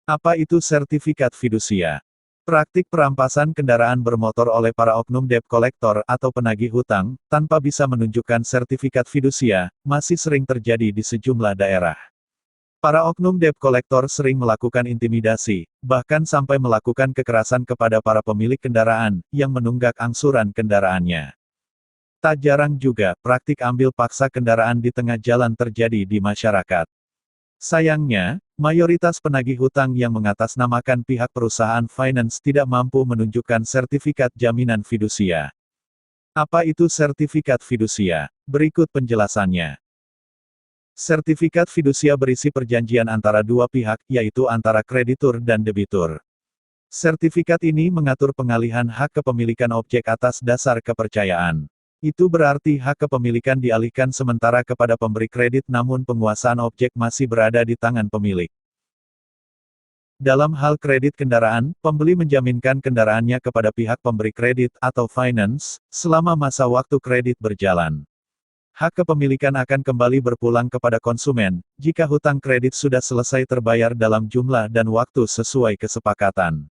Apa itu sertifikat fidusia? Praktik perampasan kendaraan bermotor oleh para oknum debt collector atau penagih hutang, tanpa bisa menunjukkan sertifikat fidusia, masih sering terjadi di sejumlah daerah. Para oknum debt collector sering melakukan intimidasi, bahkan sampai melakukan kekerasan kepada para pemilik kendaraan, yang menunggak angsuran kendaraannya. Tak jarang juga, praktik ambil paksa kendaraan di tengah jalan terjadi di masyarakat. Sayangnya, mayoritas penagih hutang yang mengatasnamakan pihak perusahaan finance tidak mampu menunjukkan sertifikat jaminan fidusia. Apa itu sertifikat fidusia? Berikut penjelasannya. Sertifikat fidusia berisi perjanjian antara dua pihak, yaitu antara kreditur dan debitur. Sertifikat ini mengatur pengalihan hak kepemilikan objek atas dasar kepercayaan. Itu berarti hak kepemilikan dialihkan sementara kepada pemberi kredit namun penguasaan objek masih berada di tangan pemilik. Dalam hal kredit kendaraan, pembeli menjaminkan kendaraannya kepada pihak pemberi kredit atau finance, selama masa waktu kredit berjalan. Hak kepemilikan akan kembali berpulang kepada konsumen, jika hutang kredit sudah selesai terbayar dalam jumlah dan waktu sesuai kesepakatan.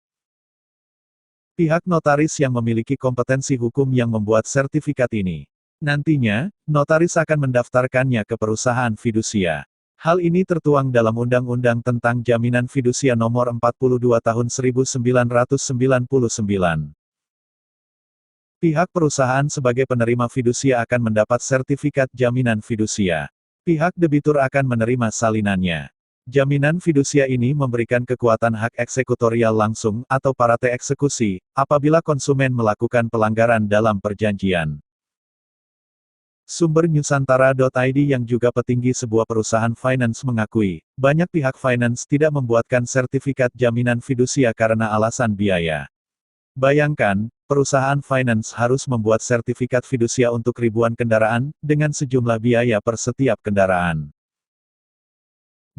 Pihak notaris yang memiliki kompetensi hukum yang membuat sertifikat ini. Nantinya, notaris akan mendaftarkannya ke perusahaan fidusia. Hal ini tertuang dalam Undang-Undang tentang Jaminan Fidusia Nomor 42 Tahun 1999. Pihak perusahaan sebagai penerima fidusia akan mendapat sertifikat jaminan fidusia. Pihak debitur akan menerima salinannya. Jaminan fidusia ini memberikan kekuatan hak eksekutorial langsung atau parate eksekusi, apabila konsumen melakukan pelanggaran dalam perjanjian. Sumber Nusantara.id yang juga petinggi sebuah perusahaan finance mengakui, banyak pihak finance tidak membuatkan sertifikat jaminan fidusia karena alasan biaya. Bayangkan, perusahaan finance harus membuat sertifikat fidusia untuk ribuan kendaraan, dengan sejumlah biaya per setiap kendaraan.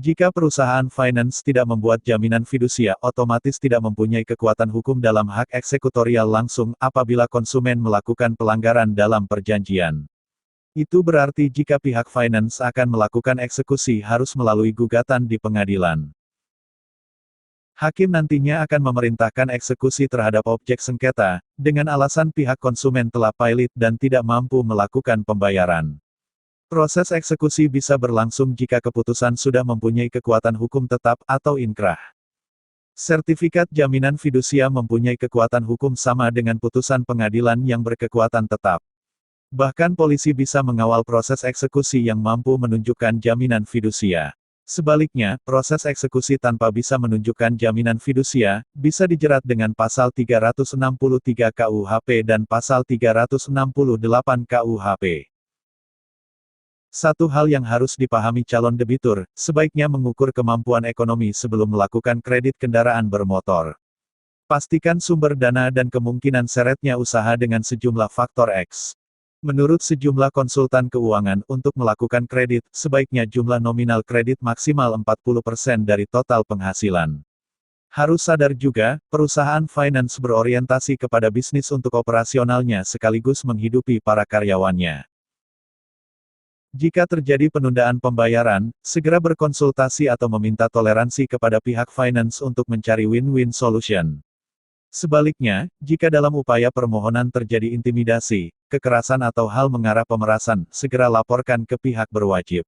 Jika perusahaan finance tidak membuat jaminan fidusia, otomatis tidak mempunyai kekuatan hukum dalam hak eksekutorial langsung apabila konsumen melakukan pelanggaran dalam perjanjian. Itu berarti jika pihak finance akan melakukan eksekusi harus melalui gugatan di pengadilan. Hakim nantinya akan memerintahkan eksekusi terhadap objek sengketa, dengan alasan pihak konsumen telah pailit dan tidak mampu melakukan pembayaran. Proses eksekusi bisa berlangsung jika keputusan sudah mempunyai kekuatan hukum tetap atau inkrah. Sertifikat jaminan fidusia mempunyai kekuatan hukum sama dengan putusan pengadilan yang berkekuatan tetap. Bahkan polisi bisa mengawal proses eksekusi yang mampu menunjukkan jaminan fidusia. Sebaliknya, proses eksekusi tanpa bisa menunjukkan jaminan fidusia, bisa dijerat dengan pasal 363 KUHP dan pasal 368 KUHP. Satu hal yang harus dipahami calon debitur, sebaiknya mengukur kemampuan ekonomi sebelum melakukan kredit kendaraan bermotor. Pastikan sumber dana dan kemungkinan seretnya usaha dengan sejumlah faktor X. Menurut sejumlah konsultan keuangan, untuk melakukan kredit, sebaiknya jumlah nominal kredit maksimal 40% dari total penghasilan. Harus sadar juga, perusahaan finance berorientasi kepada bisnis untuk operasionalnya sekaligus menghidupi para karyawannya. Jika terjadi penundaan pembayaran, segera berkonsultasi atau meminta toleransi kepada pihak finance untuk mencari win-win solution. Sebaliknya, jika dalam upaya permohonan terjadi intimidasi, kekerasan atau hal mengarah pemerasan, segera laporkan ke pihak berwajib.